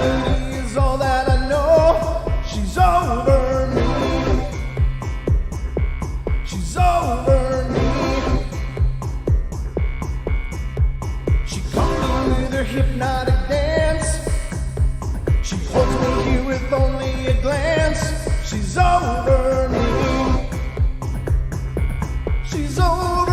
me is all that I know. She's over me. She's over me. She comes with her hypnotic dance. She holds me here with only a glance. She's over me. She's over me.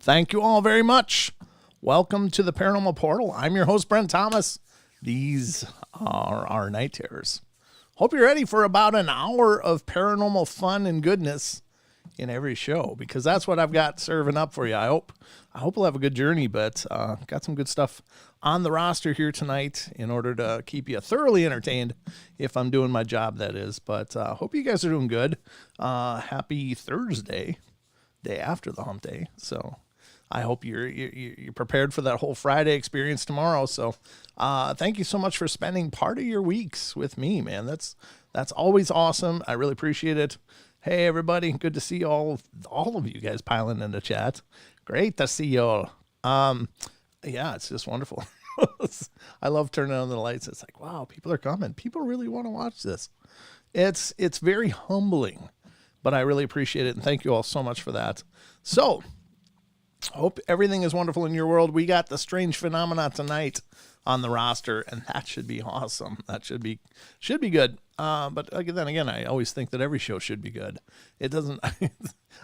Thank you all very much. Welcome to the Paranormal Portal. I'm your host, Brent Thomas. These are our night terrors. Hope you're ready for about an hour of paranormal fun and goodness in every show, because that's what I've got serving up for you. I hope we'll have a good journey, but got some good stuff on the roster here tonight in order to keep you thoroughly entertained, if I'm doing my job, that is. But hope you guys are doing good. Happy Thursday, day after the hump day. So I hope you're prepared for that whole Friday experience tomorrow. So thank you so much for spending part of your weeks with me, man. That's always awesome. I really appreciate it. Hey, everybody. Good to see all of you guys piling in the chat. Great to see y'all. Yeah, it's just wonderful. I love turning on the lights. It's like, wow, people are coming. People really want to watch this. It's very humbling, but I really appreciate it. And thank you all so much for that. So, hope everything is wonderful in your world. We got the strange phenomena tonight on the roster, and that should be awesome. That should be good. But then again, I always think that every show should be good. It doesn't.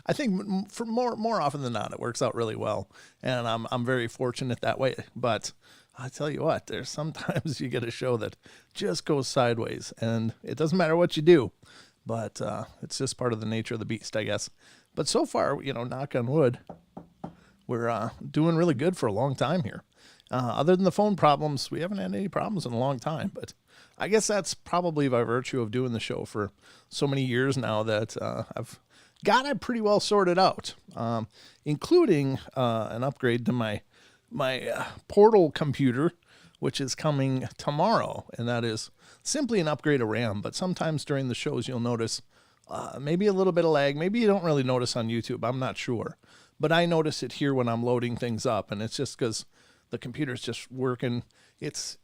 I think for more often than not, it works out really well, and I'm very fortunate that way. But I tell you what, there's sometimes you get a show that just goes sideways, and it doesn't matter what you do. But it's just part of the nature of the beast, I guess. But so far, knock on wood, we're doing really good for a long time here. Other than the phone problems, we haven't had any problems in a long time. But I guess that's probably by virtue of doing the show for so many years now that I've got it pretty well sorted out, including an upgrade to my Portal computer, which is coming tomorrow. And that is simply an upgrade of RAM. But sometimes during the shows, you'll notice maybe a little bit of lag. Maybe you don't really notice on YouTube. I'm not sure. But I notice it here when I'm loading things up, and it's just because the computer's just working. It's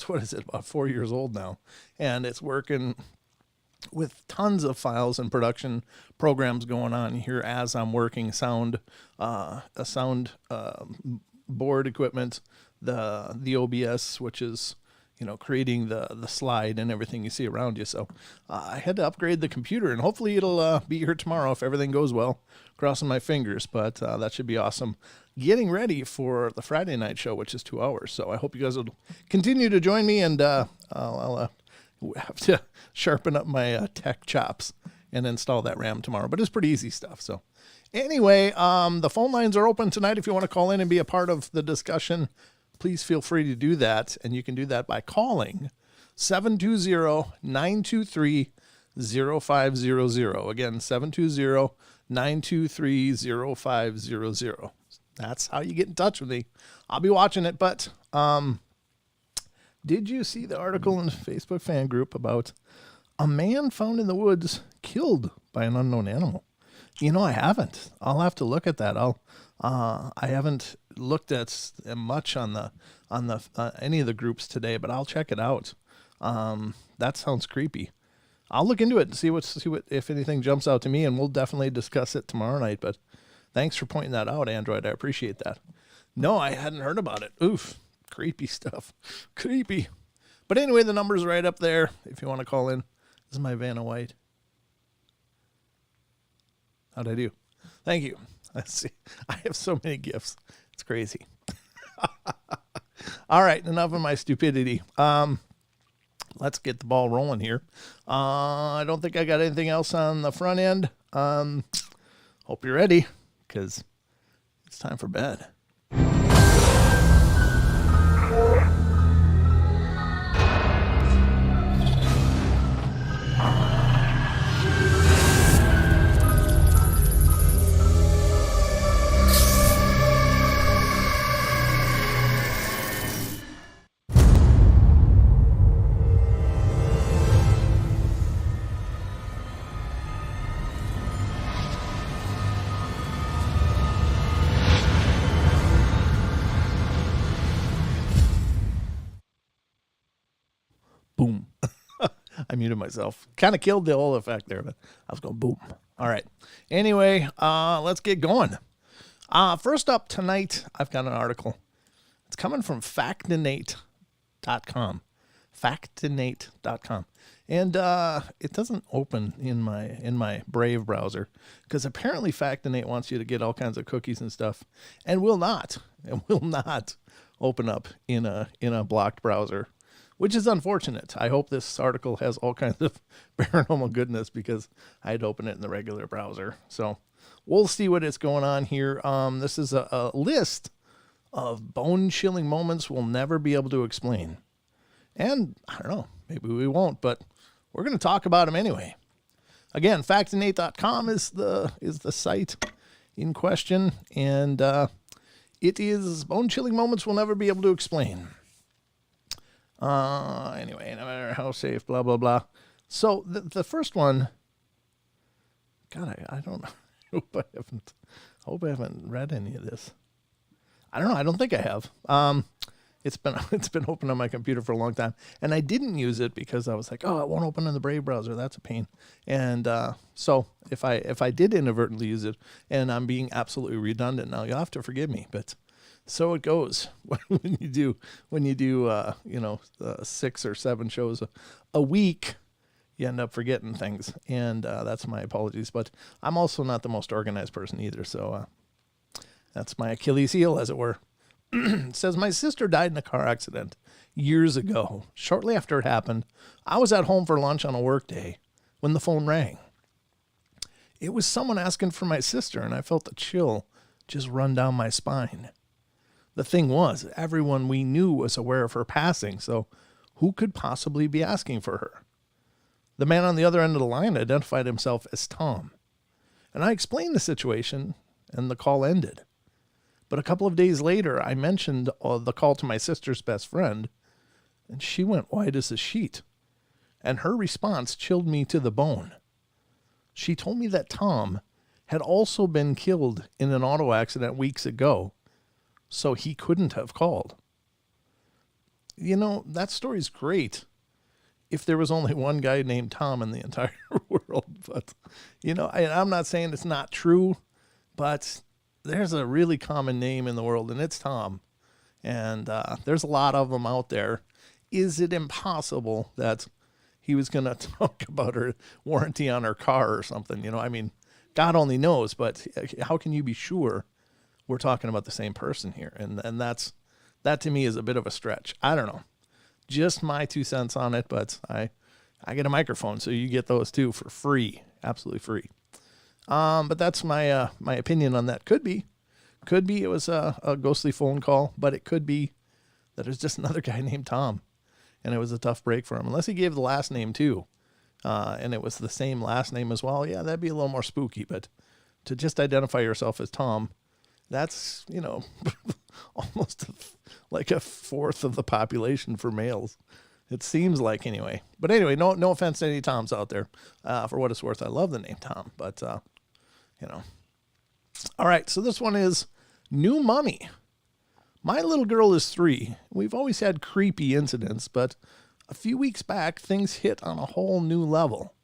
what is it, about 4 years old now, and it's working with tons of files and production programs going on here as I'm working sound board equipment, the OBS, which is creating the slide and everything you see around you. So I had to upgrade the computer, and hopefully it'll be here tomorrow if everything goes well. Crossing my fingers, but that should be awesome. Getting ready for the Friday night show, which is 2 hours. So I hope you guys will continue to join me, and I'll have to sharpen up my tech chops and install that RAM tomorrow. But it's pretty easy stuff. So anyway, the phone lines are open tonight. If you want to call in and be a part of the discussion, please feel free to do that. And you can do that by calling 720-923-0500. Again, 720-923-0500. That's how you get in touch with me. I'll be watching it. But did you see the article in the Facebook fan group about a man found in the woods killed by an unknown animal? I haven't. I'll have to look at that. I haven't looked at much on the any of the groups today, but I'll check it out. That sounds creepy. I'll look into it and see what if anything jumps out to me, and we'll definitely discuss it tomorrow night. But thanks for pointing that out, Android. I appreciate that. No, I hadn't heard about it. Oof. Creepy stuff. Creepy. But anyway, the number's right up there if you want to call in. This is my Vanna White. How'd I do? Thank you. Let's see. I have so many gifts. It's crazy. All right, enough of my stupidity. Let's get the ball rolling here. I don't think I got anything else on the front end. Hope you're ready, because it's time for bed. Boom. I muted myself. Kind of killed the whole effect there, but I was going boom. All right. Anyway, let's get going. First up tonight, I've got an article. It's coming from factinate.com. Factinate.com. And it doesn't open in my Brave browser because apparently Factinate wants you to get all kinds of cookies and stuff and will not open up in a blocked browser, which is unfortunate. I hope this article has all kinds of paranormal goodness because I'd open it in the regular browser. So we'll see what is going on here. This is a list of bone-chilling moments we'll never be able to explain. And I don't know, maybe we won't, but we're going to talk about them anyway. Again, factinate.com is the site in question, and it is bone-chilling moments we'll never be able to explain. Anyway, no matter how safe, blah, blah, blah. So the first one, God, I don't know. I hope I haven't read any of this. I don't know. I don't think I have. It's been open on my computer for a long time, and I didn't use it because I was like, oh, it won't open in the Brave browser. That's a pain. And so if I did inadvertently use it, and I'm being absolutely redundant now, you'll have to forgive me, but so it goes when you do 6 or 7 shows a week, you end up forgetting things, and that's my apologies. But I'm also not the most organized person either, so that's my Achilles heel, as it were. It says, my sister died in a car accident years ago. Shortly after it happened, I was at home for lunch on a work day when the phone rang. It was someone asking for my sister, and I felt a chill just run down my spine. The thing was, everyone we knew was aware of her passing, so who could possibly be asking for her? The man on the other end of the line identified himself as Tom, and I explained the situation, and the call ended. But a couple of days later, I mentioned the call to my sister's best friend, and she went white as a sheet, and her response chilled me to the bone. She told me that Tom had also been killed in an auto accident weeks ago, so he couldn't have called. You know, that story's great if there was only one guy named Tom in the entire world. But, I'm not saying it's not true, but there's a really common name in the world, and it's Tom. And there's a lot of them out there. Is it impossible that he was going to talk about her warranty on her car or something? God only knows, but how can you be sure we're talking about the same person here? And that to me is a bit of a stretch. I don't know. Just my 2 cents on it, but I get a microphone, so you get those too for free. Absolutely free. But that's my opinion on that. Could be it was a ghostly phone call, but it could be that it was just another guy named Tom, and it was a tough break for him. Unless he gave the last name too, and it was the same last name as well. Yeah, that'd be a little more spooky. But to just identify yourself as Tom, that's almost like a fourth of the population for males. It seems like, anyway. But anyway, no offense to any Toms out there. For what it's worth, I love the name Tom, but All right, so this one is New Mummy. My little girl is 3. We've always had creepy incidents, but a few weeks back, things hit on a whole new level.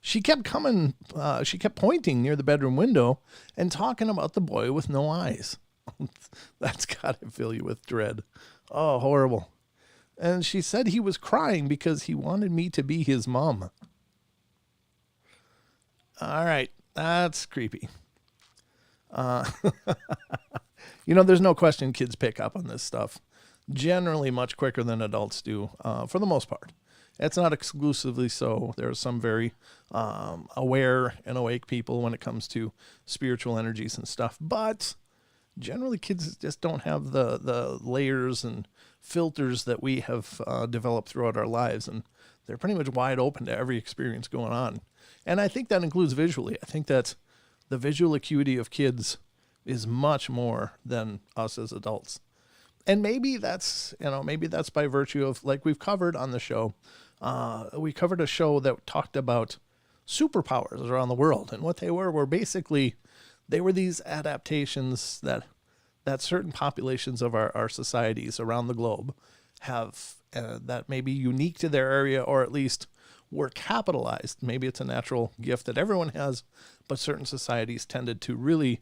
She kept pointing near the bedroom window and talking about the boy with no eyes. That's got to fill you with dread. Oh, horrible. And she said he was crying because he wanted me to be his mom. All right, that's creepy. There's no question kids pick up on this stuff generally much quicker than adults do, for the most part. It's not exclusively so. There are some very aware and awake people when it comes to spiritual energies and stuff, but generally kids just don't have the layers and filters that we have developed throughout our lives, and they're pretty much wide open to every experience going on. And I think that includes visually. I think that the visual acuity of kids is much more than us as adults. And maybe that's by virtue of, like we've covered on the show, we covered a show that talked about superpowers around the world, and what they were basically, they were these adaptations that certain populations of our societies around the globe have, that may be unique to their area, or at least were capitalized. Maybe it's a natural gift that everyone has, but certain societies tended to really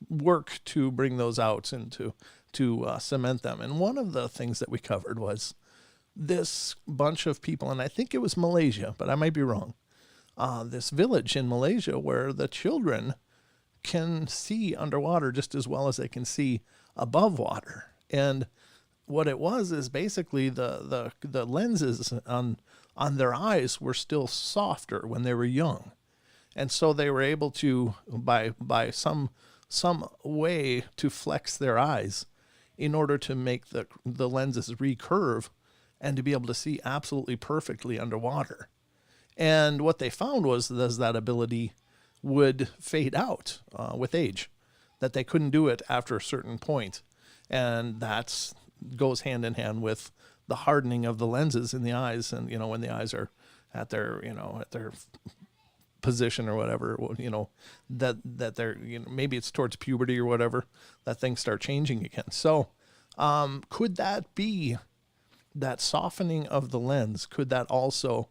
work to bring those out and to cement them. And one of the things that we covered was this bunch of people, and I think it was Malaysia, but I might be wrong. This village in Malaysia where the children can see underwater just as well as they can see above water. And what it was is basically the lenses on their eyes were still softer when they were young. And so they were able to, by some way, to flex their eyes in order to make the lenses recurve and to be able to see absolutely perfectly underwater. And what they found was that ability would fade out with age, that they couldn't do it after a certain point. And that goes hand in hand with the hardening of the lenses in the eyes. And, when the eyes are at their position or whatever, that they're, maybe it's towards puberty or whatever, that things start changing again. So could that be that softening of the lens? Could that also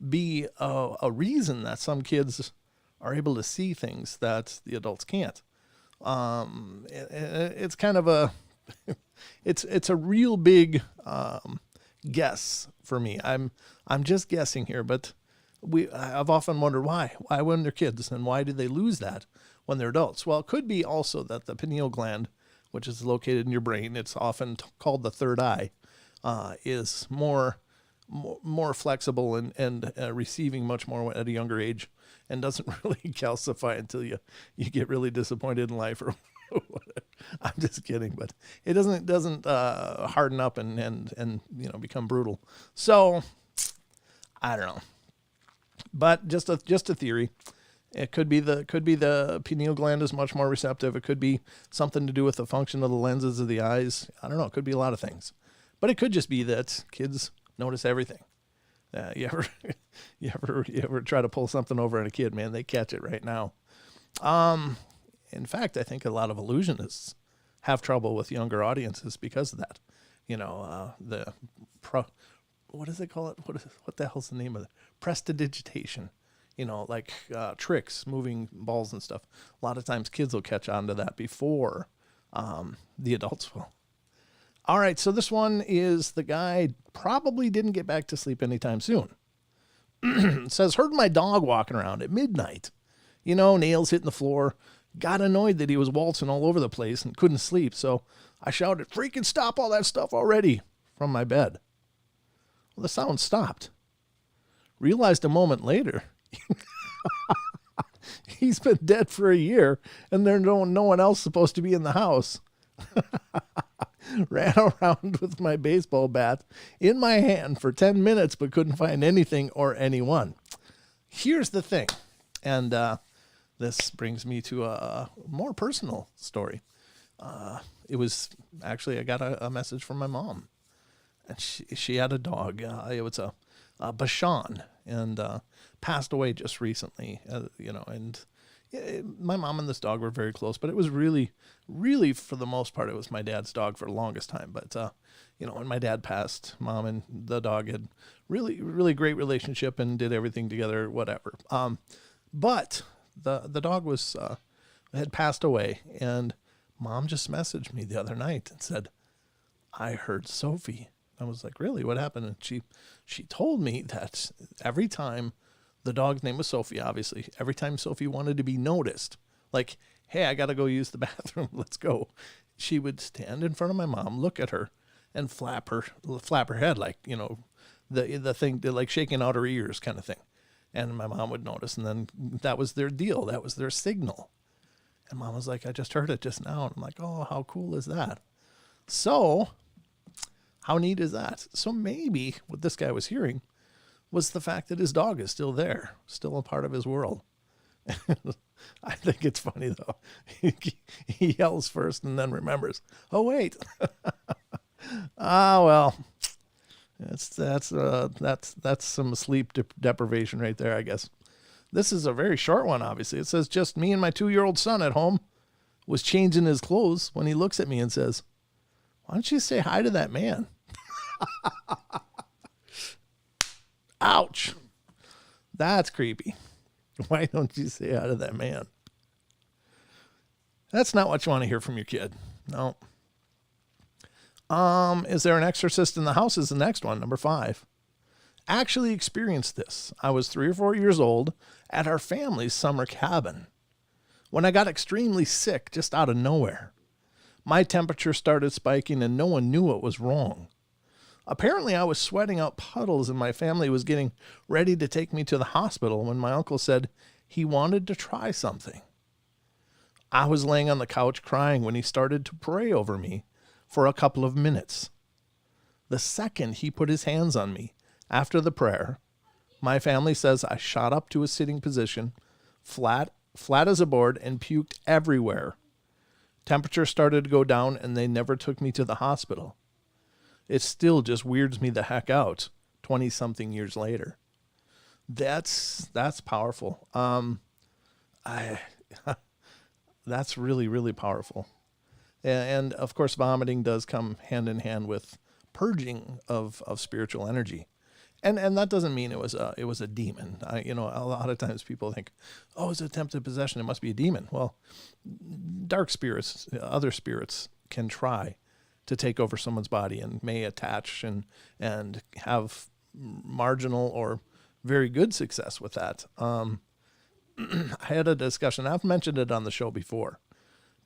be a reason that some kids are able to see things that the adults can't? It's kind of a it's a real big guess for me. I'm just guessing here, but I've often wondered why when they're kids, and why do they lose that when they're adults? Well, it could be also that the pineal gland, which is located in your brain, it's often called the third eye, is more flexible and receiving much more at a younger age, and doesn't really calcify until you get really disappointed in life or whatever. I'm just kidding, but it doesn't harden up and become brutal. So I don't know. But just a theory. It could be the pineal gland is much more receptive. It could be something to do with the function of the lenses of the eyes. I don't know. It could be a lot of things. But it could just be that kids notice everything. You ever try to pull something over on a kid, man? They catch it right now. In fact, I think a lot of illusionists have trouble with younger audiences because of that. What does they call it? What the hell's the name of it? Prestidigitation. Like tricks, moving balls and stuff. A lot of times kids will catch on to that before the adults will. All right, so this one is, the guy probably didn't get back to sleep anytime soon. It says, heard my dog walking around at midnight. Nails hitting the floor. Got annoyed that he was waltzing all over the place and couldn't sleep, so I shouted, freaking stop all that stuff already, from my bed. Well, the sound stopped. Realized a moment later, he's been dead for a year, and there's no one else supposed to be in the house. Ran around with my baseball bat in my hand for 10 minutes, but couldn't find anything or anyone. Here's the thing, and this brings me to a more personal story. It was actually, I got a message from my mom, and she had a dog. It was a Bashan, and passed away just recently. My mom and this dog were very close, but it was really, for the most part, it was my dad's dog for the longest time. But, when my dad passed, mom and the dog had really, really great relationship and did everything together, whatever. But the dog had passed away, and Mom just messaged me the other night and said, I heard Sophie. I was like, really? What happened? And she told me that every time, the dog's name was Sophie, obviously, every time Sophie wanted to be noticed, like, hey, I got to go use the bathroom, let's go, she would stand in front of my mom, look at her, and flap her head, like, the thing, like shaking out her ears kind of thing. And my mom would notice, and then that was their deal. That was their signal. And Mom was like, I just heard it just now. And I'm like, oh, how cool is that? So how neat is that? So maybe what this guy was hearing was the fact that his dog is still there, still a part of his world. I think it's funny, though. He yells first and then remembers, oh, wait. Well, that's some sleep deprivation right there, I guess. This is a very short one, obviously. It says, just me and my 2-year-old son at home was changing his clothes when he looks at me and says, why don't you say hi to that man? Ouch. That's creepy. Why don't you say hi to that man? That's not what you want to hear from your kid. No. Is there an exorcist in the house is the next one, number 5. Actually experienced this. I was 3 or 4 years old at our family's summer cabin when I got extremely sick just out of nowhere. My temperature started spiking and no one knew what was wrong. Apparently I was sweating out puddles and my family was getting ready to take me to the hospital when my uncle said he wanted to try something. I was laying on the couch crying when he started to pray over me for a couple of minutes. The second he put his hands on me after the prayer, my family says I shot up to a sitting position, flat as a board, and puked everywhere. Temperature started to go down and they never took me to the hospital. It still just weirds me the heck out 20-something years later. That's powerful. That's really, really powerful. And of course, vomiting does come hand in hand with purging of spiritual energy. And that doesn't mean it was a demon. A lot of times people think, oh, it's attempted possession, it must be a demon. Well, dark spirits, other spirits can try to take over someone's body and may attach and have marginal or very good success with that. I had a discussion. I've mentioned it on the show before,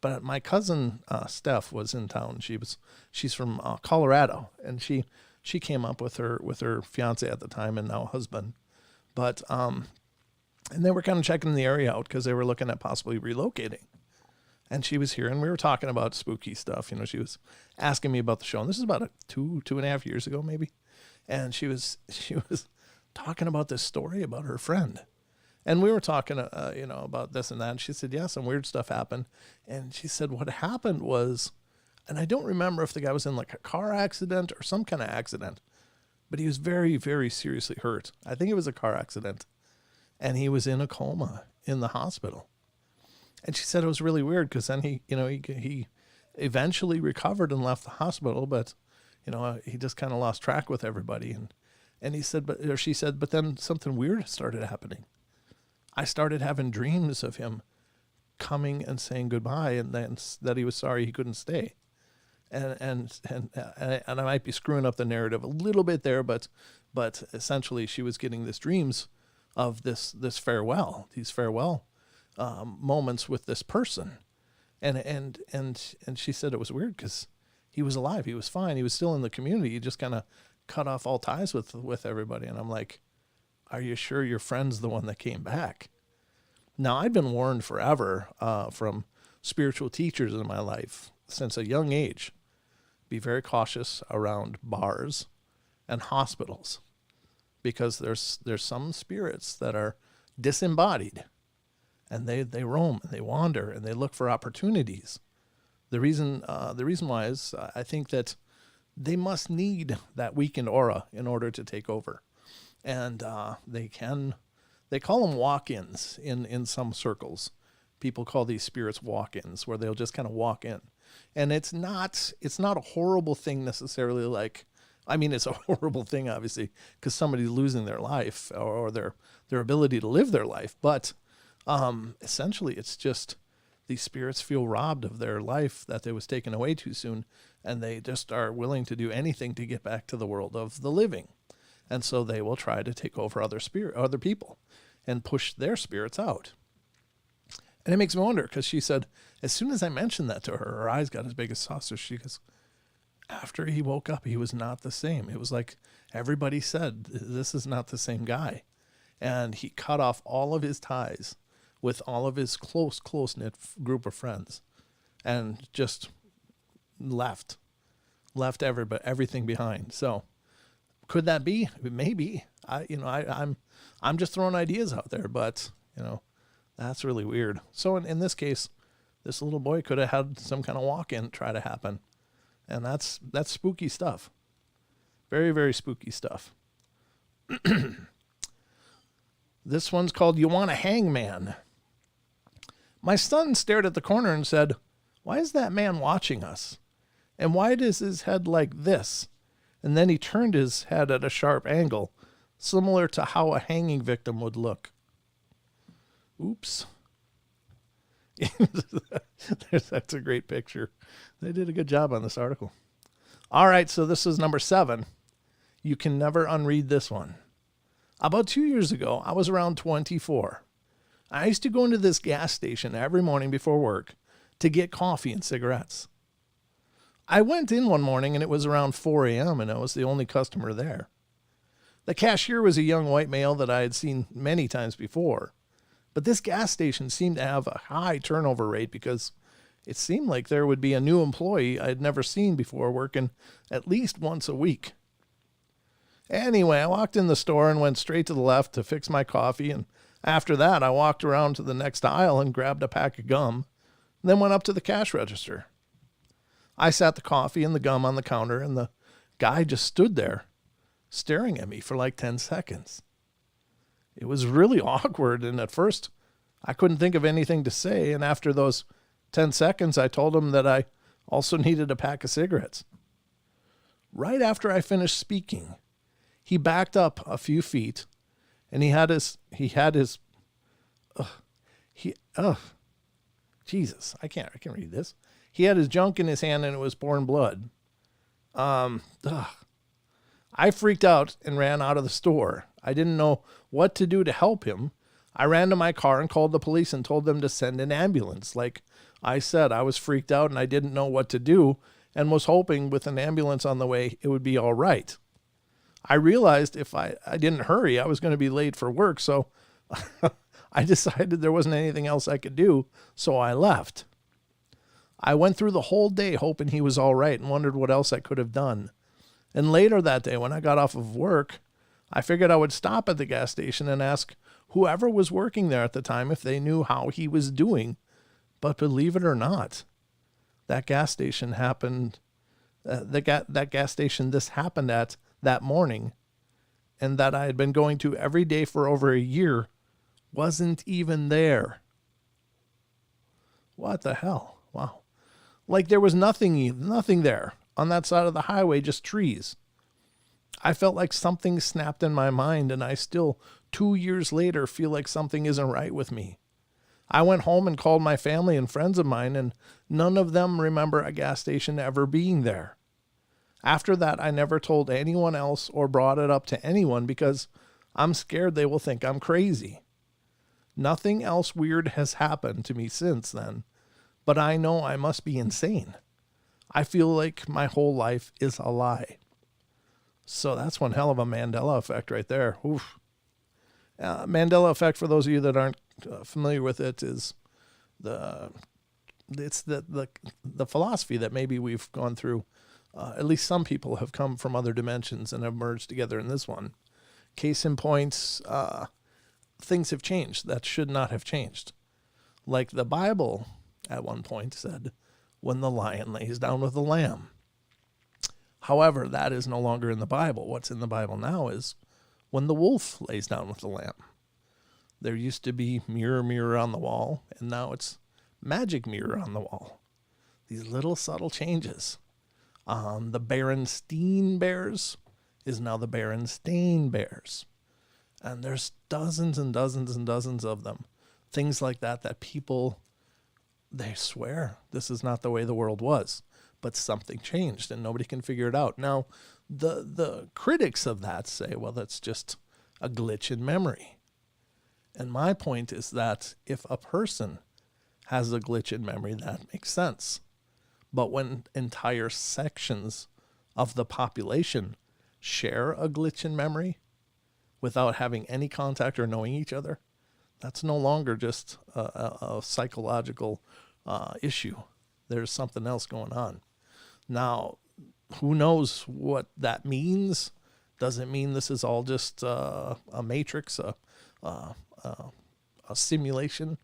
but my cousin Steph was in town. She's from Colorado, and she came up with her fiance at the time and now husband, but and they were kind of checking the area out because they were looking at possibly relocating. And she was here, and we were talking about spooky stuff. She was asking me about the show, and this is about 2.5 years ago, maybe. And she was talking about this story about her friend, and we were talking, about this and that. And she said, yeah, some weird stuff happened. And she said what happened was, and I don't remember if the guy was in like a car accident or some kind of accident, but he was very, very seriously hurt. I think it was a car accident, and he was in a coma in the hospital. And she said it was really weird because then he eventually recovered and left the hospital, but he just kind of lost track with everybody. And he said, she said, but then something weird started happening. I started having dreams of him coming and saying goodbye, and then that he was sorry he couldn't stay. And I might be screwing up the narrative a little bit there, but essentially she was getting these dreams of these farewell moments with this person, and she said it was weird because he was alive, he was fine, he was still in the community, he just kind of cut off all ties with everybody. And I'm like, are you sure your friend's the one that came back? Now, I've been warned forever from spiritual teachers in my life since a young age. Be very cautious around bars and hospitals because there's some spirits that are disembodied. And they roam and they wander and they look for opportunities. The reason why is I think that they must need that weakened aura in order to take over, and they call them walk-ins in some circles. People call these spirits walk-ins, where they'll just kind of walk in, and it's not a horrible thing necessarily. It's a horrible thing obviously because somebody's losing their life or their ability to live their life, but essentially, it's just these spirits feel robbed of their life that they was taken away too soon, and they just are willing to do anything to get back to the world of the living. And so they will try to take over other people and push their spirits out. And it makes me wonder, because she said, as soon as I mentioned that to her, her eyes got as big as saucers. She goes, after he woke up, he was not the same. It was like everybody said, this is not the same guy. And he cut off all of his ties with all of his close-knit group of friends and just left everything behind. So could that be? Maybe. I'm just throwing ideas out there, but, that's really weird. So in this case, this little boy could have had some kind of walk-in try to happen. And that's spooky stuff. Very, very spooky stuff. This one's called You Want a Hangman. My son stared at the corner and said, why is that man watching us? And why is his head like this? And then he turned his head at a sharp angle, similar to how a hanging victim would look. Oops. That's a great picture. They did a good job on this article. All right, so this is number 7. You can never unread this one. About 2 years ago, I was around 24. I used to go into this gas station every morning before work to get coffee and cigarettes. I went in one morning and it was around 4 a.m. and I was the only customer there. The cashier was a young white male that I had seen many times before. But this gas station seemed to have a high turnover rate because it seemed like there would be a new employee I'd never seen before working at least once a week. Anyway, I walked in the store and went straight to the left to fix my coffee, and after that I walked around to the next aisle and grabbed a pack of gum, and then went up to the cash register. I sat the coffee and the gum on the counter, and the guy just stood there staring at me for like 10 seconds. It was really awkward, and at first I couldn't think of anything to say, and after those 10 seconds I told him that I also needed a pack of cigarettes. Right after I finished speaking, he backed up a few feet, and Jesus, I can't read this. He had his junk in his hand and it was pouring blood. I freaked out and ran out of the store. I didn't know what to do to help him. I ran to my car and called the police and told them to send an ambulance. Like I said, I was freaked out and I didn't know what to do and was hoping with an ambulance on the way, it would be all right. I realized if I didn't hurry, I was going to be late for work. So I decided there wasn't anything else I could do. So I left. I went through the whole day hoping he was all right and wondered what else I could have done. And later that day, when I got off of work, I figured I would stop at the gas station and ask whoever was working there at the time if they knew how he was doing. But believe it or not, that gas station happened, that gas station this happened at that morning, and that I had been going to every day for over a year, wasn't even there. What the hell? Wow. Like there was nothing there on that side of the highway, just trees. I felt like something snapped in my mind, and I still, 2 years later, feel like something isn't right with me. I went home and called my family and friends of mine, and none of them remember a gas station ever being there. After that, I never told anyone else or brought it up to anyone because I'm scared they will think I'm crazy. Nothing else weird has happened to me since then, but I know I must be insane. I feel like my whole life is a lie. So that's one hell of a Mandela effect right there. Oof. Mandela effect, for those of you that aren't familiar with it, is the philosophy that maybe we've gone through. At least some people have come from other dimensions and have merged together in this one. Case in point, things have changed that should not have changed. Like the Bible at one point said, when the lion lays down with the lamb. However, that is no longer in the Bible. What's in the Bible now is when the wolf lays down with the lamb. There used to be mirror, mirror on the wall, and now it's magic mirror on the wall. These little subtle changes. The Berenstain Bears is now the Berenstain Bears. And there's dozens and dozens and dozens of them. Things like that people they swear this is not the way the world was, but something changed and nobody can figure it out. Now, the critics of that say, well, that's just a glitch in memory. And my point is that if a person has a glitch in memory, that makes sense. But when entire sections of the population share a glitch in memory without having any contact or knowing each other, that's no longer just a psychological issue. There's something else going on. Now, who knows what that means? Does it mean this is all just a matrix, a simulation,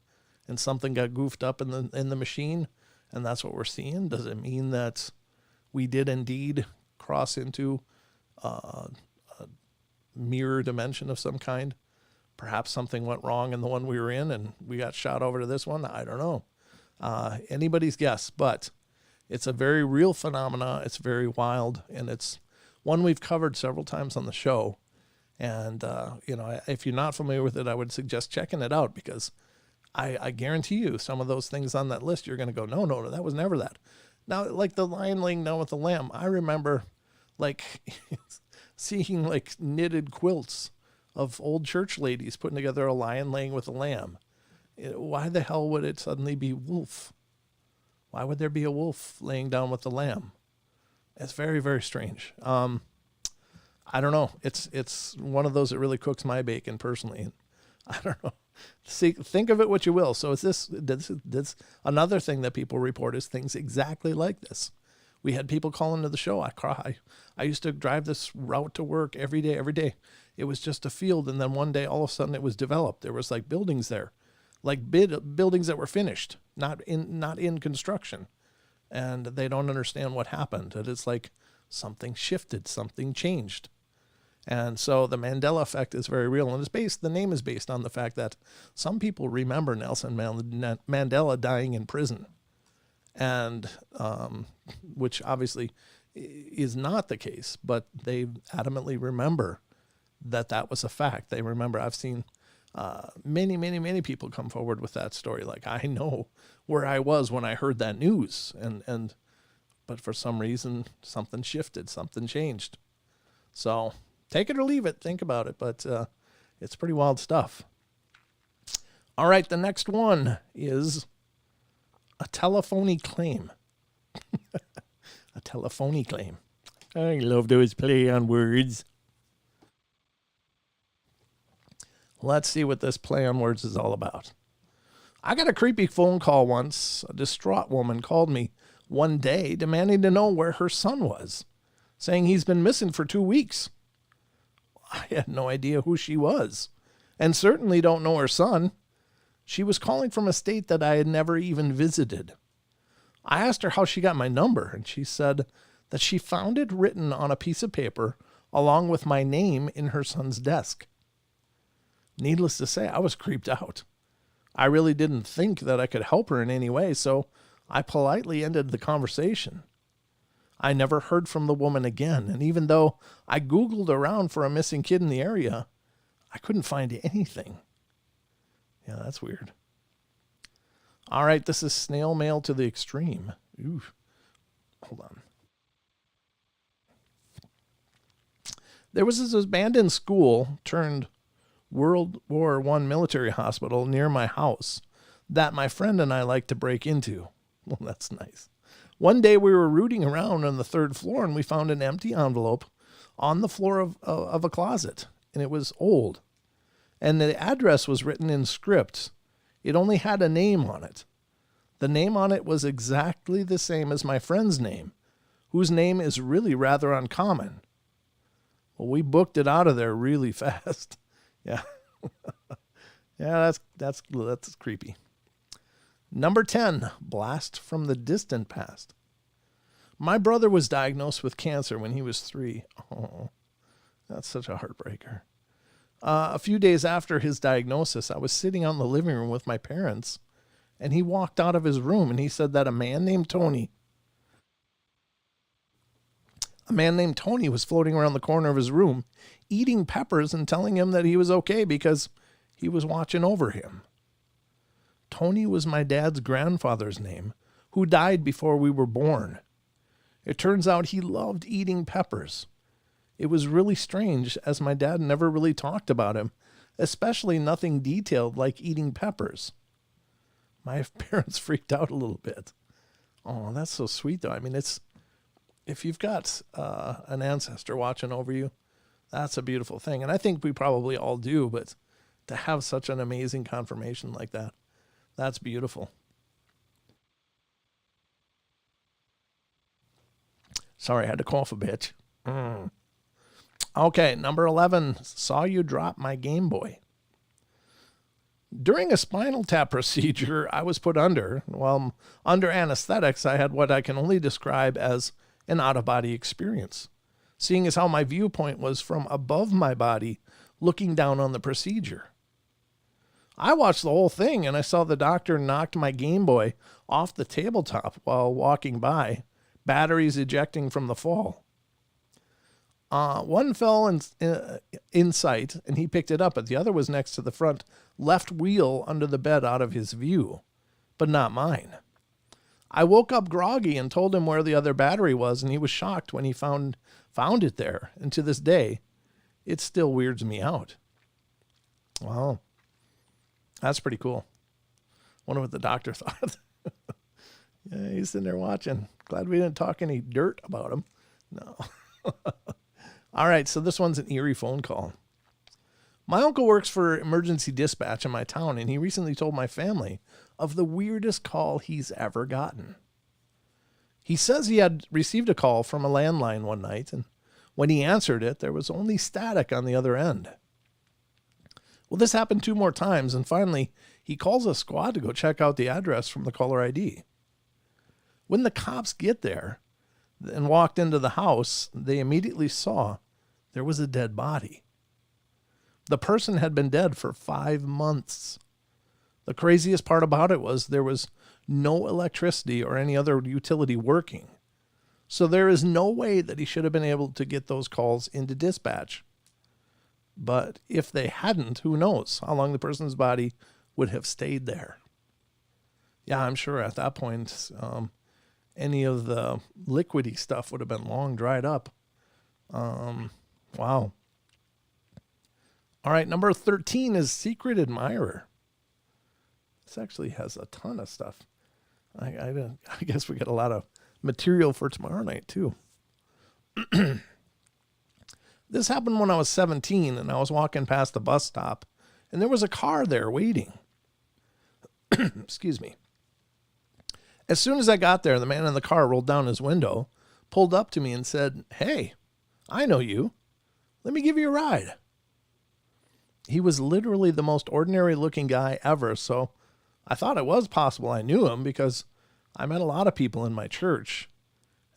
and something got goofed up in the machine, and that's what we're seeing? Does it mean that we did indeed cross into a mirror dimension of some kind? Perhaps something went wrong in the one we were in and we got shot over to this one. I don't know. Anybody's guess, but it's a very real phenomena. It's very wild, and it's one we've covered several times on the show. And, if you're not familiar with it, I would suggest checking it out, because I guarantee you some of those things on that list, you're going to go, no, that was never that. Now, like the lion laying down with the lamb, I remember seeing knitted quilts of old church ladies putting together a lion laying with a lamb. Why the hell would it suddenly be wolf? Why would there be a wolf laying down with the lamb? It's very, very strange. I don't know. It's one of those that really cooks my bacon personally. I don't know. See, think of it what you will. So this another thing that people report is things exactly like this. We had people call into the show. I cry. I used to drive this route to work every day. It was just a field, and then one day, all of a sudden, it was developed. There was buildings there, buildings that were finished, not in construction, and they don't understand what happened. And it's like something shifted, something changed, and so the Mandela Effect is very real, and the name is based on the fact that some people remember Nelson Mandela dying in prison, and which obviously is not the case, but they adamantly remember that was a fact. They remember. I've seen many people come forward with that story. Like, I know where I was when I heard that news, but for some reason something shifted, something changed. So take it or leave it. Think about it, but it's pretty wild stuff. All right, the next one is a telephony claim. A telephony claim. I love those play on words. Let's see what this play on words is all about. I got a creepy phone call once. A distraught woman called me one day demanding to know where her son was, saying he's been missing for 2 weeks. I had no idea who she was, and certainly don't know her son. She was calling from a state that I had never even visited. I asked her how she got my number, and she said that she found it written on a piece of paper along with my name in her son's desk. Needless to say, I was creeped out. I really didn't think that I could help her in any way, so I politely ended the conversation. I never heard from the woman again, and even though I Googled around for a missing kid in the area, I couldn't find anything. Yeah, that's weird. All right, this is snail mail to the extreme. Ooh, hold on. There was this abandoned school turned World War I military hospital near my house that my friend and I like to break into. Well, that's nice. One day we were rooting around on the 3rd floor and we found an empty envelope on the floor of a closet, and it was old. And the address was written in script. It only had a name on it. The name on it was exactly the same as my friend's name, whose name is really rather uncommon. Well, we booked it out of there really fast. Yeah. Yeah, that's creepy. Number 10, blast from the distant past. My brother was diagnosed with cancer when he was 3. Oh, that's such a heartbreaker. A few days after his diagnosis, I was sitting out in the living room with my parents, and he walked out of his room and he said that a man named Tony was floating around the corner of his room, eating peppers and telling him that he was okay because he was watching over him. Tony was my dad's grandfather's name, who died before we were born. It turns out he loved eating peppers. It was really strange, as my dad never really talked about him, especially nothing detailed like eating peppers. My parents freaked out a little bit. Oh, that's so sweet, though. I mean, if you've got an ancestor watching over you, that's a beautiful thing. And I think we probably all do, but to have such an amazing confirmation like that, that's beautiful. Sorry, I had to cough a bit. Okay, number 11, saw you drop my Game Boy. During a spinal tap procedure, I was put under. Well, under anesthetics, I had what I can only describe as an out-of-body experience, seeing as how my viewpoint was from above my body, looking down on the procedure. I watched the whole thing, and I saw the doctor knocked my Game Boy off the tabletop while walking by, batteries ejecting from the fall. One fell in sight, and he picked it up, but the other was next to the front left wheel under the bed out of his view, but not mine. I woke up groggy and told him where the other battery was, and he was shocked when he found it there, and to this day, it still weirds me out. Wow. That's pretty cool. Wonder what the doctor thought. Yeah, he's sitting there watching. Glad we didn't talk any dirt about him. No. All right, so this one's an eerie phone call. My uncle works for emergency dispatch in my town, and he recently told my family of the weirdest call he's ever gotten. He says he had received a call from a landline one night, and when he answered it, there was only static on the other end. Well, this happened 2 more times, and finally, he calls a squad to go check out the address from the caller ID. When the cops get there and walked into the house, they immediately saw there was a dead body. The person had been dead for 5 months. The craziest part about it was there was no electricity or any other utility working. So there is no way that he should have been able to get those calls into dispatch. But if they hadn't, who knows how long the person's body would have stayed there. Yeah, I'm sure at that point, any of the liquidy stuff would have been long dried up. Wow. All right, number 13 is Secret Admirer. This actually has a ton of stuff. I guess we got a lot of material for tomorrow night, too. This happened when I was 17, and I was walking past the bus stop, and there was a car there waiting. Excuse me. As soon as I got there, the man in the car rolled down his window, pulled up to me, and said, "Hey, I know you. Let me give you a ride." He was literally the most ordinary-looking guy ever, so I thought it was possible I knew him because I met a lot of people in my church,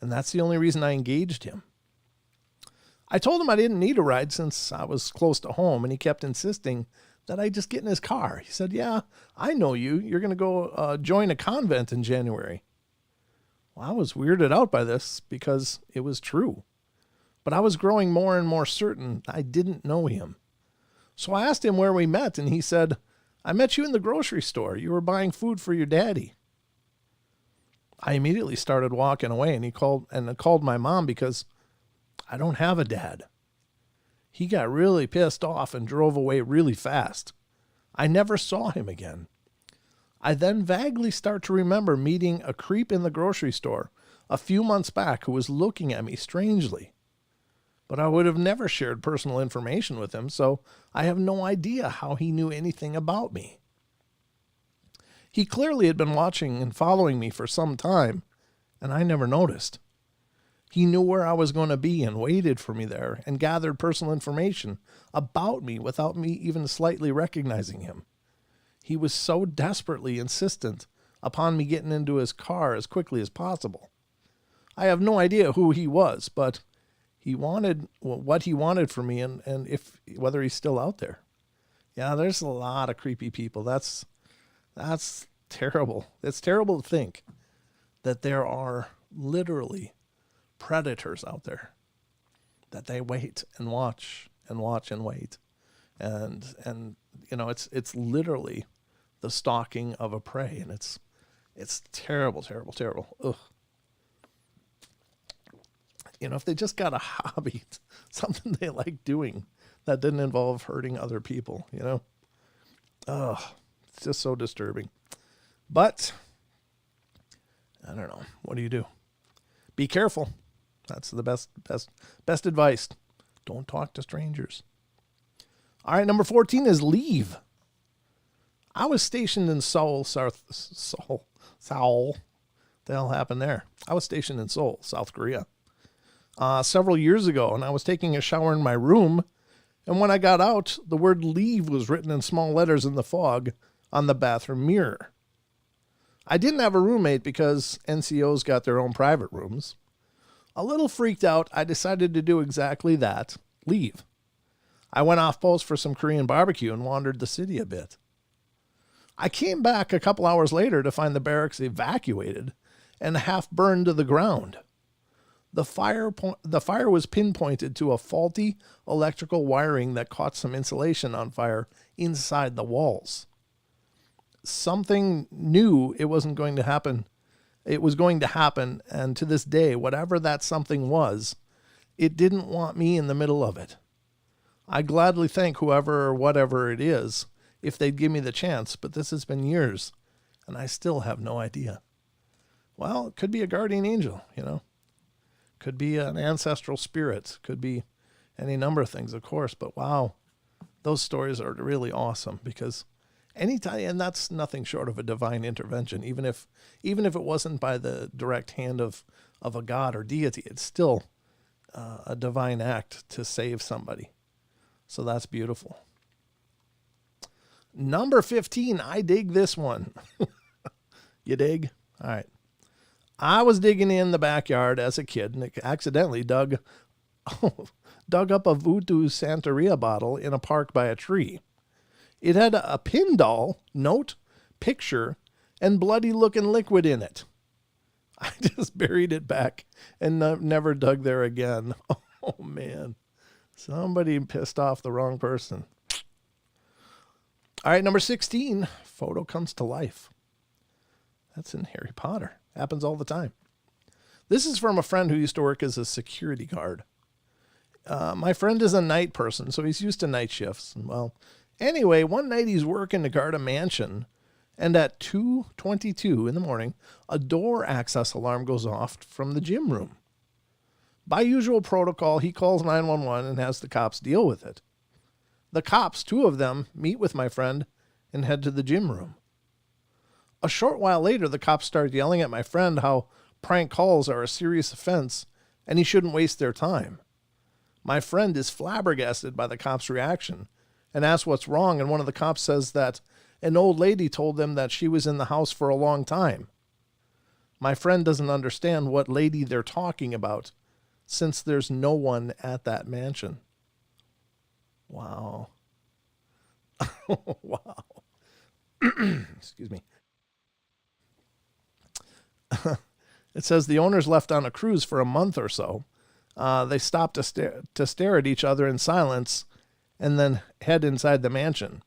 and that's the only reason I engaged him. I told him I didn't need a ride since I was close to home, and he kept insisting that I just get in his car. He said, "Yeah, I know you. You're going to go join a convent in January." Well, I was weirded out by this because it was true. But I was growing more and more certain I didn't know him. So I asked him where we met, and he said, "I met you in the grocery store. You were buying food for your daddy." I immediately started walking away, and he called my mom because I don't have a dad. He got really pissed off and drove away really fast. I never saw him again. I then vaguely start to remember meeting a creep in the grocery store a few months back who was looking at me strangely. But I would have never shared personal information with him, so I have no idea how he knew anything about me. He clearly had been watching and following me for some time, and I never noticed. He knew where I was going to be and waited for me there and gathered personal information about me without me even slightly recognizing him. He was so desperately insistent upon me getting into his car as quickly as possible. I have no idea who he was, but he wanted what he wanted from me and whether he's still out there. Yeah, there's a lot of creepy people. That's terrible. It's terrible to think that there are literally predators out there, that they wait and watch and watch and wait. And you know, it's literally the stalking of a prey. And it's terrible, terrible, terrible. Ugh. If they just got a hobby, something they like doing that didn't involve hurting other people, Ugh, it's just so disturbing. But I don't know. What do you do? Be careful. That's the best advice. Don't talk to strangers. All right, number 14 is leave. I was stationed in Seoul. The hell happened there? I was stationed in Seoul, South Korea, several years ago, and I was taking a shower in my room, and when I got out, the word leave was written in small letters in the fog on the bathroom mirror. I didn't have a roommate because NCOs got their own private rooms. A little freaked out, I decided to do exactly that, leave. I went off post for some Korean barbecue and wandered the city a bit. I came back a couple hours later to find the barracks evacuated and half burned to the ground. The fire was pinpointed to a faulty electrical wiring that caught some insulation on fire inside the walls. Something knew it wasn't going to happen. It was going to happen, and to this day, whatever that something was, it didn't want me in the middle of it. I gladly thank whoever or whatever it is if they'd give me the chance, but this has been years, and I still have no idea. Well, it could be a guardian angel, Could be an ancestral spirit. Could be any number of things, of course. But wow, those stories are really awesome because anytime, and that's nothing short of a divine intervention. Even if it wasn't by the direct hand of a god or deity, it's still a divine act to save somebody. So that's beautiful. Number 15, I dig this one. You dig? All right. I was digging in the backyard as a kid and accidentally dug up a voodoo Santeria bottle in a park by a tree. It had a pin doll, note, picture, and bloody-looking liquid in it. I just buried it back and never dug there again. Oh, man. Somebody pissed off the wrong person. All right, number 16, photo comes to life. That's in Harry Potter. Happens all the time. This is from a friend who used to work as a security guard. My friend is a night person, so he's used to night shifts. Well, anyway, one night he's working to guard a mansion, and at 2:22 in the morning, a door access alarm goes off from the gym room. By usual protocol, he calls 911 and has the cops deal with it. The cops, two of them, meet with my friend and head to the gym room. A short while later, the cops start yelling at my friend how prank calls are a serious offense and he shouldn't waste their time. My friend is flabbergasted by the cops' reaction and asks what's wrong, and one of the cops says that an old lady told them that she was in the house for a long time. My friend doesn't understand what lady they're talking about since there's no one at that mansion. Wow. Wow. Excuse me. It says the owners left on a cruise for a month or so. They stopped to stare at each other in silence and then head inside the mansion.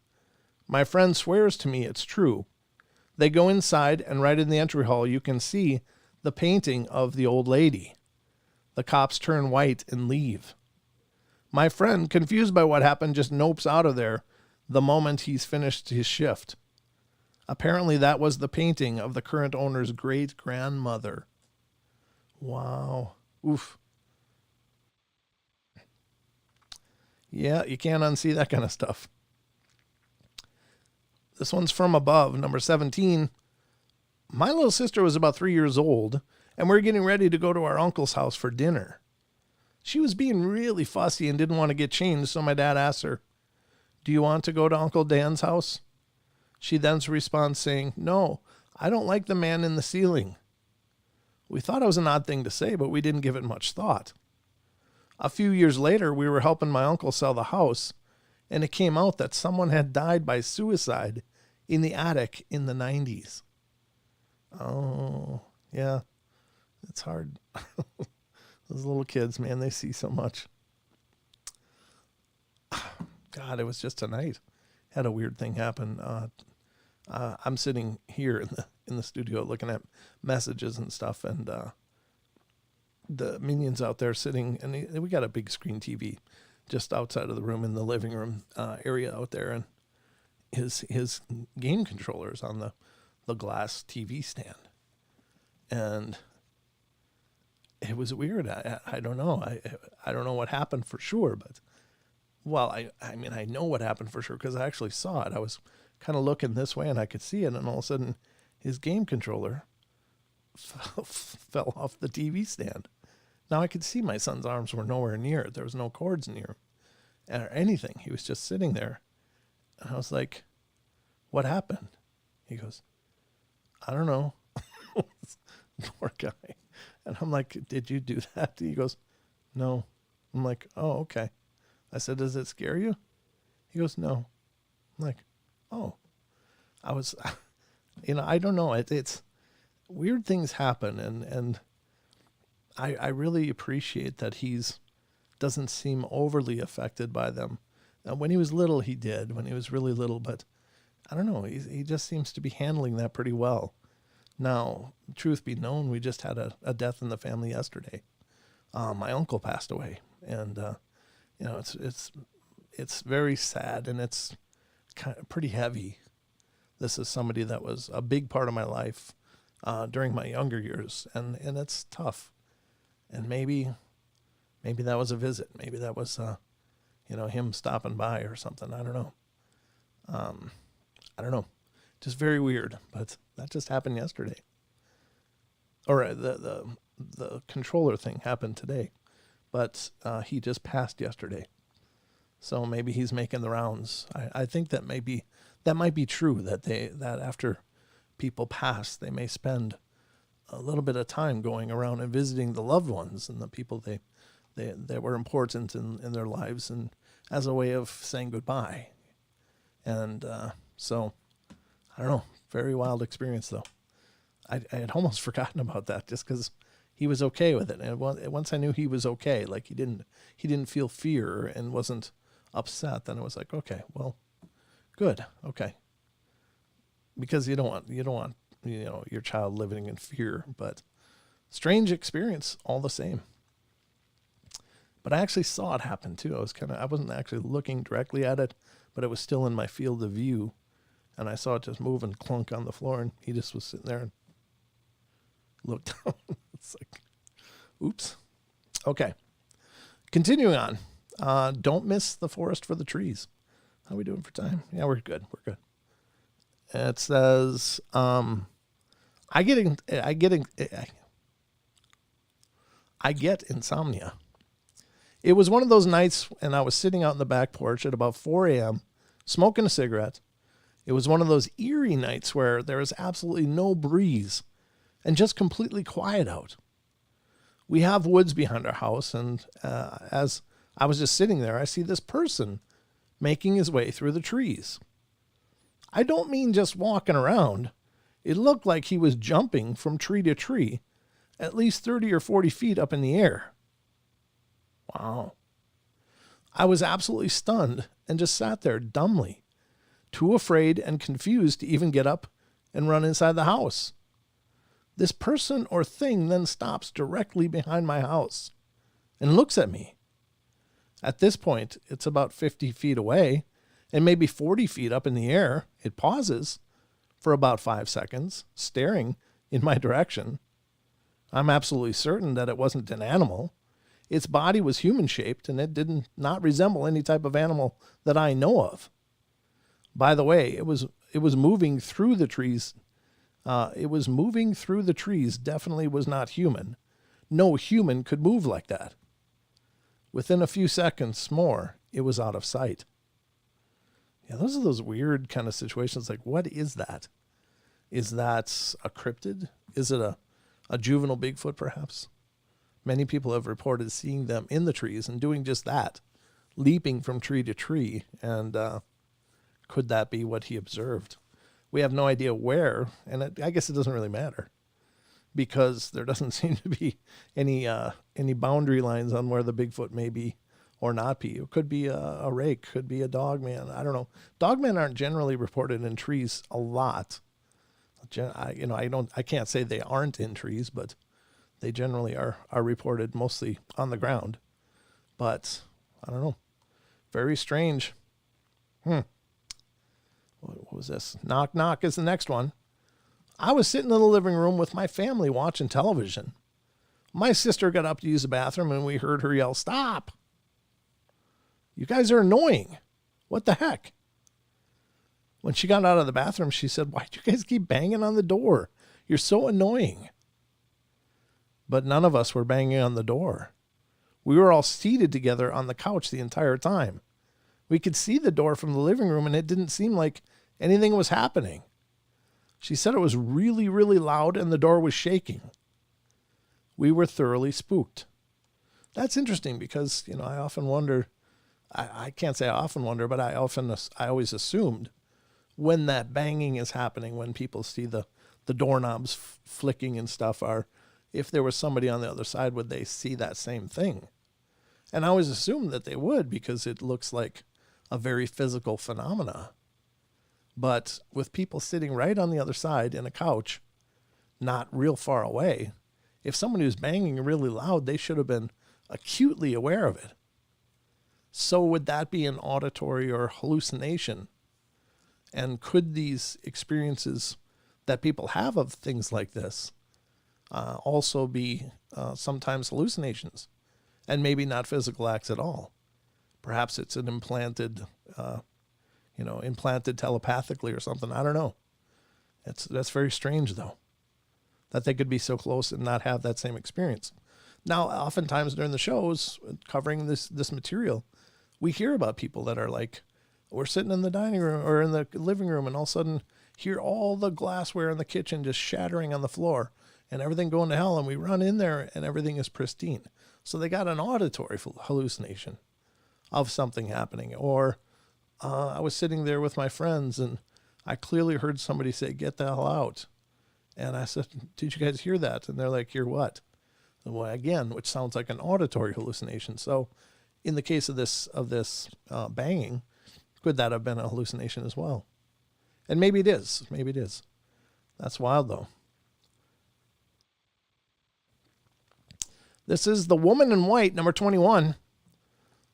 My friend swears to me it's true. They go inside, and right in the entry hall you can see the painting of the old lady. The cops turn white and leave. My friend, confused by what happened, just nopes out of there the moment he's finished his shift. Apparently that was the painting of the current owner's great-grandmother. Wow. Oof. Yeah, you can't unsee that kind of stuff. This one's from above, number 17. My little sister was about 3 years old, and we were getting ready to go to our uncle's house for dinner. She was being really fussy and didn't want to get changed, so my dad asked her, "Do you want to go to Uncle Dan's house?" She then responds saying, "No, I don't like the man in the ceiling." We thought it was an odd thing to say, but we didn't give it much thought. A few years later, we were helping my uncle sell the house, and it came out that someone had died by suicide in the attic in the 90s. Oh, yeah, it's hard. Those little kids, man, they see so much. God, it was just tonight. Had a weird thing happen. I'm sitting here in the studio looking at messages and stuff, and the minions out there sitting, and we got a big screen TV just outside of the room in the living room area out there, and his game controllers on the glass TV stand, and it was weird. I don't know. I don't know what happened for sure, but I mean I know what happened for sure because I actually saw it. I was kind of looking this way and I could see it, and all of a sudden his game controller fell off the TV stand. Now I could see my son's arms were nowhere near it. There was no cords near him or anything. He was just sitting there. And I was like, what happened? He goes, I don't know. Poor guy. And I'm like, did you do that? He goes, no. I'm like, oh, okay. I said, does it scare you? He goes, no. I'm like, oh. I was, I don't know. It's weird things happen. And I really appreciate that doesn't seem overly affected by them. When he was little, he did. When he was really little, but I don't know. He just seems to be handling that pretty well. Now, truth be known, we just had a death in the family yesterday. My uncle passed away, and it's very sad, and it's kind of pretty heavy. This is somebody that was a big part of my life during my younger years, and it's tough. And maybe that was a visit. Maybe that was him stopping by or something. I don't know. I don't know. Just very weird, but that just happened yesterday. Or the controller thing happened today, but he just passed yesterday. So maybe he's making the rounds. I think that might be true, that after people pass, they may spend a little bit of time going around and visiting the loved ones and the people they were important in their lives, and as a way of saying goodbye. And so, I don't know. Very wild experience, though. I had almost forgotten about that just because he was okay with it. And once I knew he was okay, like he didn't feel fear and wasn't upset, then it was like, okay, well, good, okay. Because you don't want your child living in fear, but strange experience all the same. But I actually saw it happen too. I wasn't actually looking directly at it, but it was still in my field of view, and I saw it just move and clunk on the floor, and he just was sitting there and looked down. It's like, oops. Okay. Continuing on. Don't miss the forest for the trees. How are we doing for time? Yeah, we're good. We're good. It says, I get insomnia. It was one of those nights, and I was sitting out in the back porch at about 4 a.m., smoking a cigarette. It was one of those eerie nights where there is absolutely no breeze and just completely quiet out. We have woods behind our house, and as I was just sitting there, I see this person making his way through the trees. I don't mean just walking around. It looked like he was jumping from tree to tree, at least 30 or 40 feet up in the air. Wow. I was absolutely stunned and just sat there dumbly, too afraid and confused to even get up and run inside the house. This person or thing then stops directly behind my house and looks at me. At this point, it's about 50 feet away and maybe 40 feet up in the air. It pauses for about 5 seconds, staring in my direction. I'm absolutely certain that it wasn't an animal. Its body was human-shaped, and it did not resemble any type of animal that I know of. By the way, it was moving through the trees. Definitely was not human. No human could move like that. Within a few seconds more, it was out of sight. Yeah, those are those weird kind of situations. Like, what is that? Is that a cryptid? Is it a juvenile Bigfoot, perhaps? Many people have reported seeing them in the trees and doing just that, leaping from tree to tree. And could that be what he observed? We have no idea where, and I guess it doesn't really matter, because there doesn't seem to be any boundary lines on where the Bigfoot may be or not be. It could be a rake, could be a dogman. I don't know. Dogmen aren't generally reported in trees a lot. I can't say they aren't in trees, but they generally are reported mostly on the ground. But I don't know. Very strange. What was this? Knock, knock is the next one. I was sitting in the living room with my family watching television. My sister got up to use the bathroom and we heard her yell, "Stop! You guys are annoying. What the heck?" When she got out of the bathroom, she said, "Why do you guys keep banging on the door? You're so annoying." But none of us were banging on the door. We were all seated together on the couch the entire time. We could see the door from the living room and it didn't seem like anything was happening. She said it was really, really loud and the door was shaking. We were thoroughly spooked. That's interesting because, I often wonder, I can't say I often wonder, but I always assumed when that banging is happening, when people see the doorknobs flicking and stuff, if there was somebody on the other side, would they see that same thing? And I always assumed that they would because it looks like a very physical phenomena. But with people sitting right on the other side in a couch, not real far away, if someone who's banging really loud, they should have been acutely aware of it. So would that be an auditory or hallucination? And could these experiences that people have of things like this also be sometimes hallucinations and maybe not physical acts at all? Perhaps it's an implanted telepathically or something. I don't know. That's very strange, though, that they could be so close and not have that same experience. Now, oftentimes during the shows covering this material, we hear about people that are like, we're sitting in the dining room or in the living room and all of a sudden hear all the glassware in the kitchen just shattering on the floor and everything going to hell. And we run in there and everything is pristine. So they got an auditory hallucination of something happening. Or I was sitting there with my friends and I clearly heard somebody say, "Get the hell out." And I said, "Did you guys hear that?" And they're like, "Hear what?" Well, again, which sounds like an auditory hallucination. So in the case of this banging, could that have been a hallucination as well? And maybe it is. Maybe it is. That's wild, though. This is The Woman in White, number 21.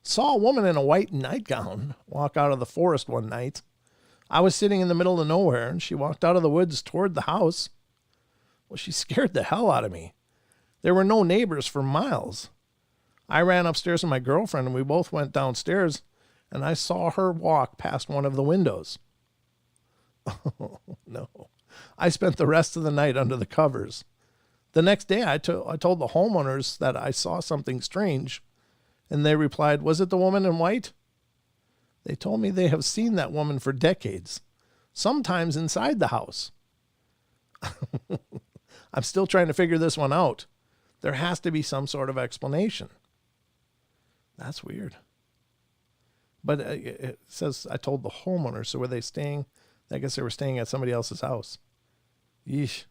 Saw a woman in a white nightgown walk out of the forest one night. I was sitting in the middle of nowhere, and she walked out of the woods toward the house. Well, she scared the hell out of me. There were no neighbors for miles. I ran upstairs with my girlfriend, and we both went downstairs, and I saw her walk past one of the windows. Oh, no. I spent the rest of the night under the covers. The next day, I told the homeowners that I saw something strange, and they replied, "Was it the woman in white?" They told me they have seen that woman for decades, sometimes inside the house. I'm still trying to figure this one out. There has to be some sort of explanation. That's weird. But it says, I told the homeowners, so were they staying? I guess they were staying at somebody else's house. Yeesh.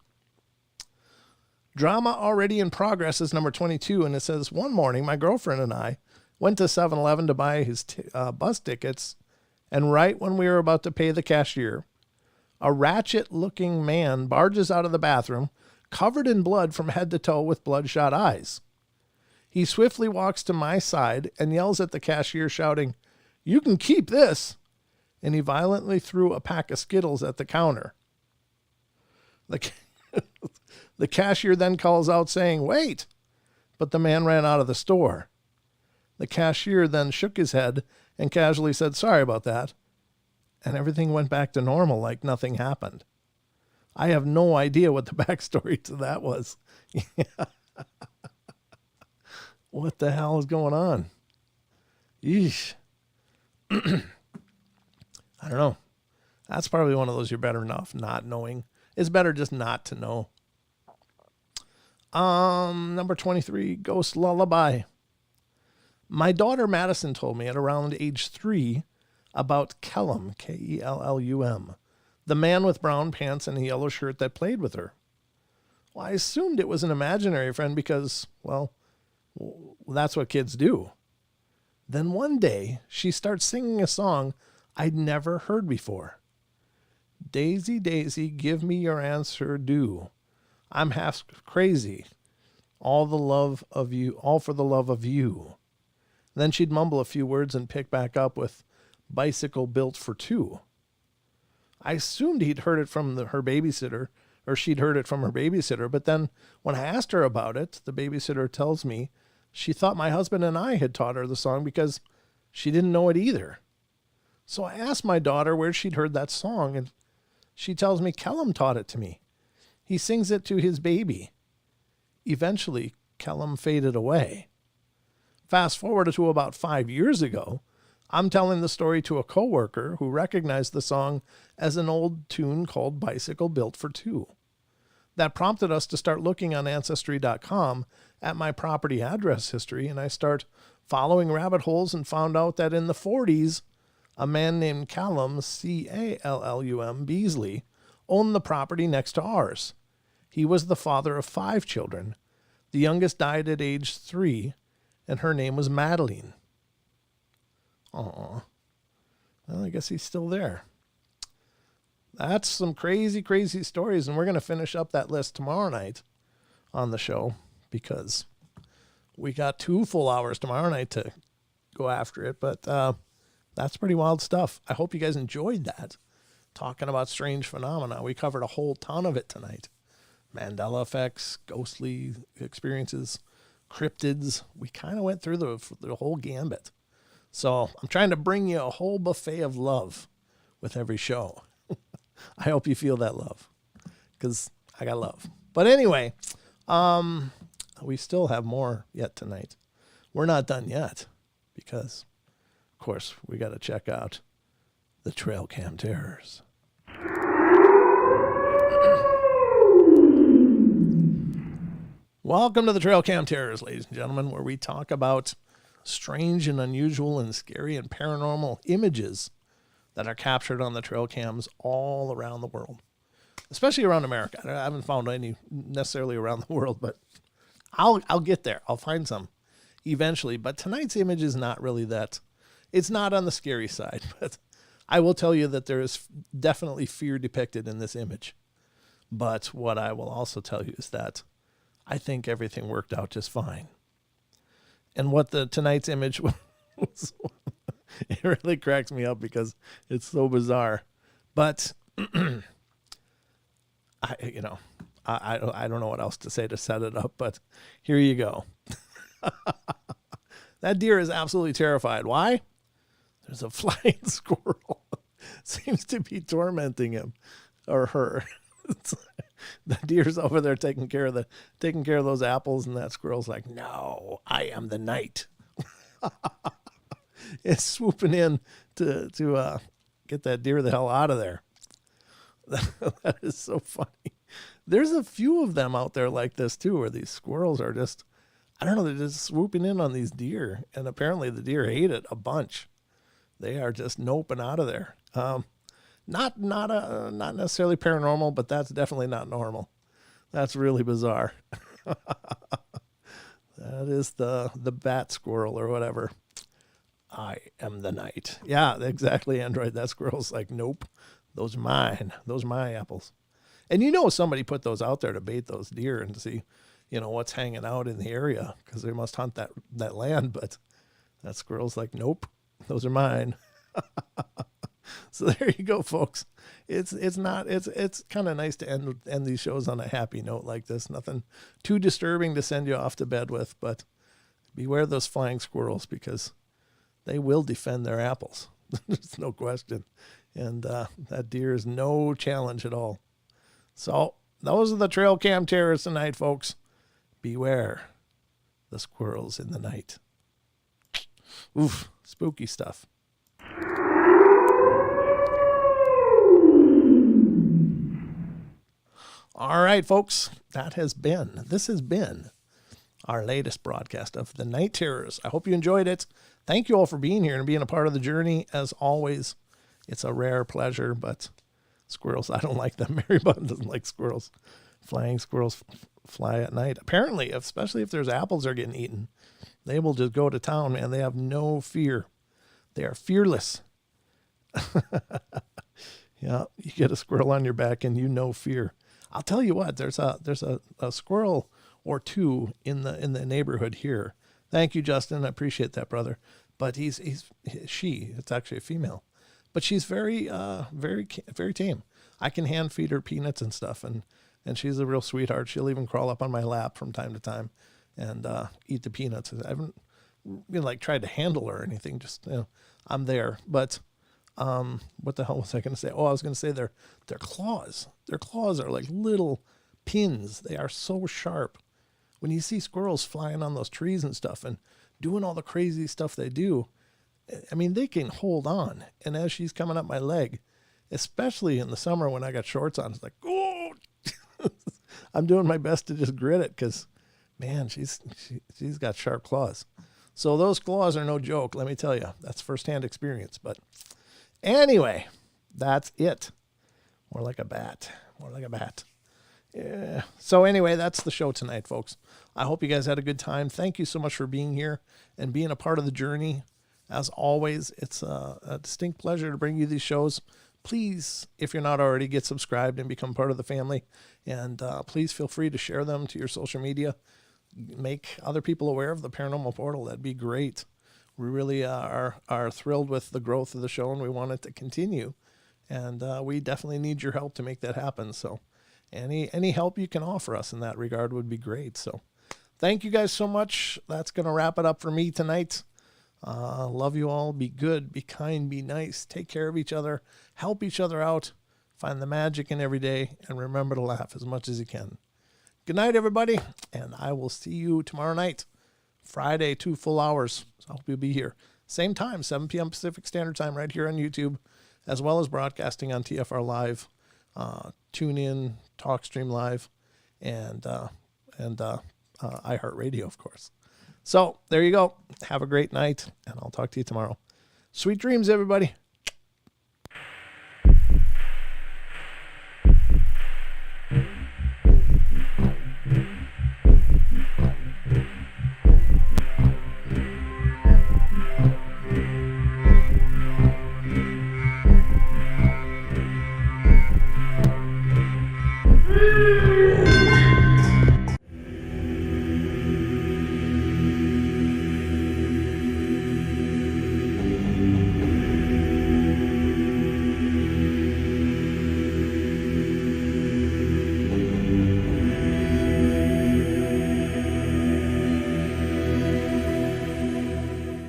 Drama already in progress is number 22, and it says, one morning, my girlfriend and I went to 7-Eleven to buy his bus tickets, and right when we were about to pay the cashier, a ratchet-looking man barges out of the bathroom, covered in blood from head to toe with bloodshot eyes. He swiftly walks to my side and yells at the cashier, shouting, "You can keep this!" And he violently threw a pack of Skittles at the counter. The cashier then calls out saying, "Wait!" But the man ran out of the store. The cashier then shook his head and casually said, "Sorry about that." And everything went back to normal like nothing happened. I have no idea what the backstory to that was. What the hell is going on? Yeesh. I don't know. That's probably one of those you're better off not knowing. It's better just not to know. Number 23, Ghost Lullaby. My daughter Madison told me at around age 3 about Kellum, Kellum, the man with brown pants and a yellow shirt that played with her. Well, I assumed it was an imaginary friend because, well, that's what kids do. Then one day, she starts singing a song I'd never heard before. Daisy, Daisy, give me your answer due. I'm half crazy. All for the love of you. Then she'd mumble a few words and pick back up with bicycle built for two. I assumed he'd heard it from her babysitter, or she'd heard it from her babysitter, but then when I asked her about it, the babysitter tells me she thought my husband and I had taught her the song because she didn't know it either. So I asked my daughter where she'd heard that song, and she tells me Kellum taught it to me. He sings it to his baby. Eventually, Kellum faded away. Fast forward to about 5 years ago, I'm telling the story to a coworker who recognized the song as an old tune called Bicycle Built for Two. That prompted us to start looking on Ancestry.com at my property address history, and I start following rabbit holes and found out that in the 40s, a man named Callum, Callum Beasley, owned the property next to ours. He was the father of 5 children. The youngest died at age 3, and her name was Madeline. Aw. Well, I guess he's still there. That's some crazy, crazy stories, and we're going to finish up that list tomorrow night on the show because we got 2 full hours tomorrow night to go after it, but that's pretty wild stuff. I hope you guys enjoyed that. Talking about strange phenomena. We covered a whole ton of it tonight. Mandela effects, ghostly experiences, cryptids. We kind of went through the whole gambit. So I'm trying to bring you a whole buffet of love with every show. I hope you feel that love because I got love. But anyway, we still have more yet tonight. We're not done yet because, of course, we got to check out the trail cam terrors. Welcome to the Trail Cam Terrors, ladies and gentlemen, where we talk about strange and unusual and scary and paranormal images that are captured on the trail cams all around the world, especially around America. I haven't found any necessarily around the world, but I'll get there. I'll find some eventually. But tonight's image is not really that. It's not on the scary side, but I will tell you that there is definitely fear depicted in this image. But what I will also tell you is that I think everything worked out just fine. And what tonight's image was, it really cracks me up because it's so bizarre. But I don't know what else to say to set it up, but here you go. That deer is absolutely terrified. Why? There's a flying squirrel. Seems to be tormenting him or her. The deer's over there taking care of those apples, and that squirrel's like, "No, I am the night." It's swooping in to get that deer the hell out of there. That is so funny. There's a few of them out there like this too, where these squirrels are just, I don't know, they're just swooping in on these deer, and apparently the deer hate it a bunch. They are just noping out of there. Not necessarily paranormal, but that's definitely not normal. That's really bizarre. That is the bat squirrel or whatever. I am the night. Yeah, exactly, Android. That squirrel's like, nope, those are mine. Those are my apples. And somebody put those out there to bait those deer and to see, what's hanging out in the area because they must hunt that land. But that squirrel's like, nope, those are mine. So there you go, folks. It's kind of nice to end these shows on a happy note like this. Nothing too disturbing to send you off to bed with, but beware those flying squirrels because they will defend their apples. There's no question. And that deer is no challenge at all. So those are the trail cam terrors tonight, folks. Beware the squirrels in the night. Oof, spooky stuff. All right, folks, this has been our latest broadcast of the Night Terrors. I hope you enjoyed it. Thank you all for being here and being a part of the journey. As always, it's a rare pleasure, but squirrels, I don't like them. Mary Button doesn't like squirrels. Flying squirrels, fly at night. Apparently, especially if there's apples are getting eaten, they will just go to town, and they have no fear. They are fearless. Yeah, you get a squirrel on your back and you know fear. I'll tell you what, there's a squirrel or two in the neighborhood here. Thank you, Justin. I appreciate that, brother. But it's actually a female, but she's very tame. I can hand feed her peanuts and stuff, and she's a real sweetheart. She'll even crawl up on my lap from time to time and eat the peanuts. I haven't tried to handle her or anything. Just I'm there. But what the hell was I going to say? Oh, I was going to say their claws. Their claws are like little pins. They are so sharp. When you see squirrels flying on those trees and stuff and doing all the crazy stuff they do, I mean, they can hold on. And as she's coming up my leg, especially in the summer when I got shorts on, it's like, oh, I'm doing my best to just grit it because, man, she's got sharp claws. So those claws are no joke, let me tell you. That's firsthand experience. But anyway, that's it. More like a bat. Yeah. So anyway, that's the show tonight, folks. I hope you guys had a good time. Thank you so much for being here and being a part of the journey. As always, it's a distinct pleasure to bring you these shows. Please, if you're not already, get subscribed and become part of the family. And please feel free to share them to your social media. Make other people aware of the Paranormal Portal. That'd be great. We really are thrilled with the growth of the show, and we want it to continue. And we definitely need your help to make that happen. So any help you can offer us in that regard would be great. So thank you guys so much. That's going to wrap it up for me tonight. Love you all. Be good, be kind, be nice. Take care of each other. Help each other out. Find the magic in every day. And remember to laugh as much as you can. Good night, everybody. And I will see you tomorrow night. Friday, 2 full hours. So I hope you'll be here. Same time, 7 p.m. Pacific Standard Time right here on YouTube, as well as broadcasting on TFR Live, TuneIn, TalkStream Live, and iHeartRadio, of course. So there you go. Have a great night, and I'll talk to you tomorrow. Sweet dreams, everybody.